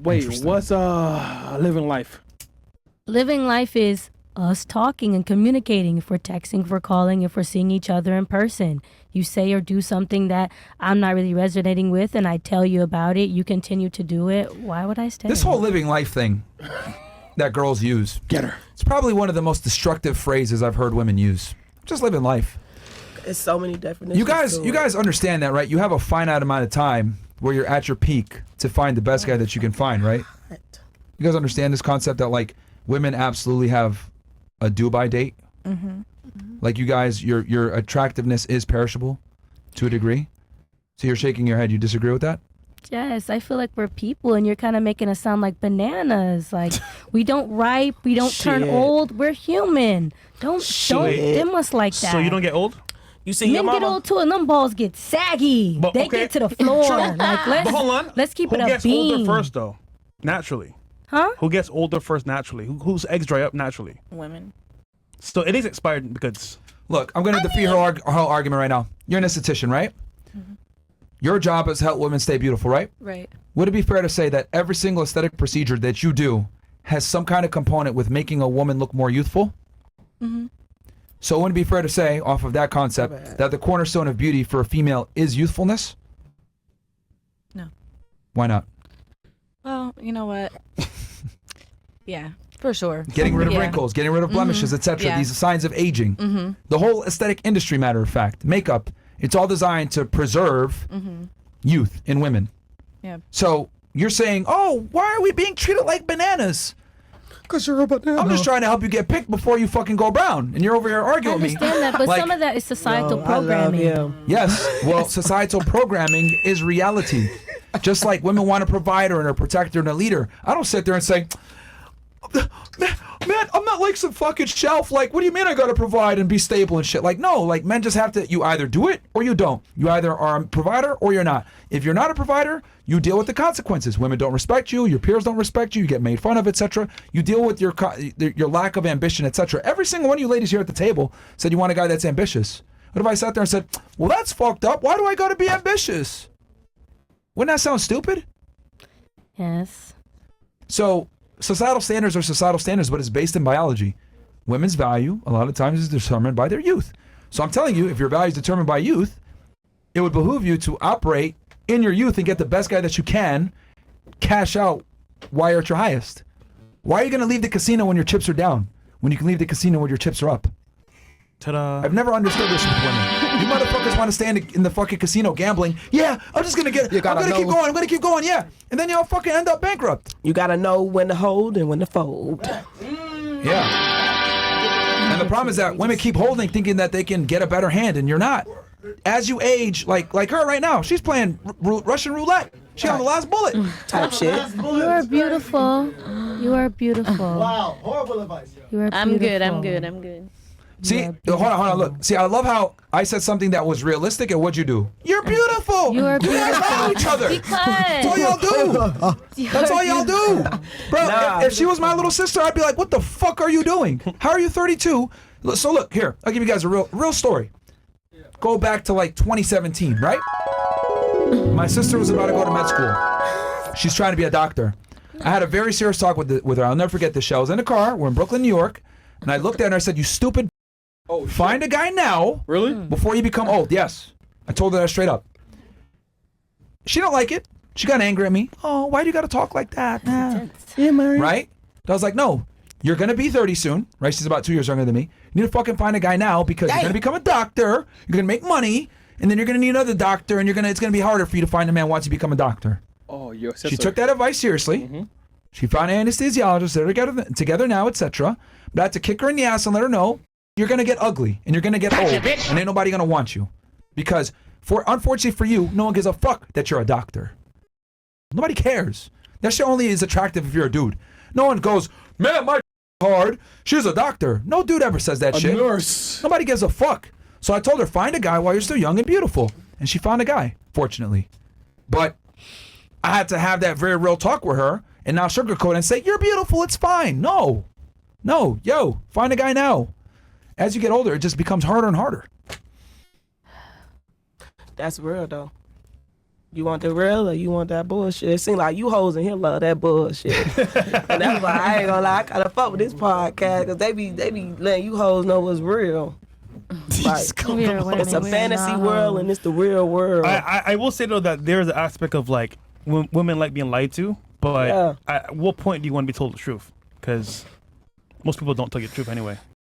Wait, what's living life? Living life is us talking and communicating. If we're texting, if we're calling, if we're seeing each other in person. You say or do something that I'm not really resonating with, and I tell you about it. You continue to do it. Why would I stay? This whole living life thing that girls use. Get her. It's probably one of the most destructive phrases I've heard women use. Just living life. It's so many definitions. You guys understand that, right? You have a finite amount of time where you're at your peak to find the best guy that you can find, right? You guys understand this concept that like women absolutely have a do-by date? Mm-hmm. Like you guys, your attractiveness is perishable to a degree. So you're shaking your head. You disagree with that? Yes, I feel like we're people, and you're kind of making us sound like bananas. Like we don't ripe, we don't turn old. We're human. Don't dim us like that. So you don't get old? You see, men get old too, and them balls get saggy. But, they get to the floor. Like but hold on. Let's keep it a Who gets beam. older first, though? Naturally. Huh? Who gets older first naturally? Whose eggs dry up naturally? Women. So it is expired because... Look, I'm going to defeat her whole argument right now. You're an esthetician, right? Mm-hmm. Your job is to help women stay beautiful, right? Right. Would it be fair to say that every single aesthetic procedure that you do has some kind of component with making a woman look more youthful? Mm-hmm. So wouldn't it be fair to say, off of that concept, that the cornerstone of beauty for a female is youthfulness? No. Why not? Well, you know what? Yeah, for sure. Getting rid of wrinkles, getting rid of blemishes, etc. Yeah. These are signs of aging. Mm-hmm. The whole aesthetic industry, matter of fact, makeup, it's all designed to preserve youth in women. Yeah. So you're saying, oh, why are we being treated like bananas? Because you're a banana. I'm just trying to help you get picked before you fucking go brown. And you're over here I arguing with me. understand that, but Like, some of that is societal programming. yes, well, societal programming is reality. Just like women want a provider and a protector and a leader. I don't sit there and say, man, I'm not like some fucking shelf. Like, what do you mean I gotta provide and be stable and shit? Like, no, like men just have to, you either do it or you don't. You either are a provider or you're not. If you're not a provider, you deal with the consequences. Women don't respect you, your peers don't respect you, you get made fun of, etc. You deal with your lack of ambition, etc. Every single one of you ladies here at the table said you want a guy that's ambitious. What if I sat there and said, well, that's fucked up. Why do I gotta be ambitious? Wouldn't that sound stupid? Yes. So societal standards are societal standards, but it's based in biology. Women's value, a lot of times, is determined by their youth. So I'm telling you, if your value is determined by youth, it would behoove you to operate in your youth and get the best guy that you can, cash out while you're at your highest. Why are you going to leave the casino when your chips are down, when you can leave the casino when your chips are up? Ta-da. I've never understood this with women. You motherfuckers want to stay in the fucking casino gambling. Yeah, I'm just going to keep going, yeah. And then y'all fucking end up bankrupt. You gotta know when to hold and when to fold. Yeah. And the problem is that women keep holding, thinking that they can get a better hand, and you're not. As you age, like her right now, she's playing Russian roulette. She on the last bullet. Type shit. You are beautiful. You are beautiful. Wow, horrible advice. You are I'm beautiful. I'm good. See, hold on, look. See, I love how I said something that was realistic, and what'd you do? You're beautiful. You are You guys beautiful. love each other. That's all y'all do. That's all y'all do. Bro, if she was my little sister, I'd be like, what the fuck are you doing? How are you 32? So look, here, I'll give you guys a real story. Go back to like 2017, right? My sister was about to go to med school. She's trying to be a doctor. I had a very serious talk with her. I'll never forget this. She was in the car. We're in Brooklyn, New York. And I looked at her and I said, you stupid. Find a guy now. Really? Before you become old. Yes. I told her that straight up. She don't like it. She got angry at me. Oh, why do you got to talk like that? Yeah, man. Right? I was like, no. You're going to be 30 soon. Right? She's about 2 years younger than me. You need to fucking find a guy now because you're going to become a doctor. You're going to make money. And then you're going to need another doctor. And it's going to be harder for you to find a man once you become a doctor. Oh, your sister. She took that advice seriously. Mm-hmm. She found an anesthesiologist. They're together now, etc. But I had to kick her in the ass and let her know you're going to get ugly and you're going to get old and ain't nobody going to want you. Because unfortunately for you, no one gives a fuck that you're a doctor. Nobody cares. That shit only is attractive if you're a dude. No one goes, man, my hard. She's a doctor. No dude ever says that shit. Nurse. Nobody gives a fuck. So I told her, find a guy while you're still young and beautiful. And she found a guy, fortunately. But I had to have that very real talk with her and now sugarcoat and say, you're beautiful, it's fine. No, yo, find a guy now. As you get older, it just becomes harder and harder. That's real though. You want the real or you want that bullshit? It seems like you hoes in here love that bullshit. And that's why I ain't gonna lie, I gotta fuck with this podcast because they be letting you hoes know what's real. Like, it's a fantasy world and it's the real world. I will say though that there's an aspect of like women like being lied to, but at what point do you want to be told the truth? Because most people don't tell you the truth anyway.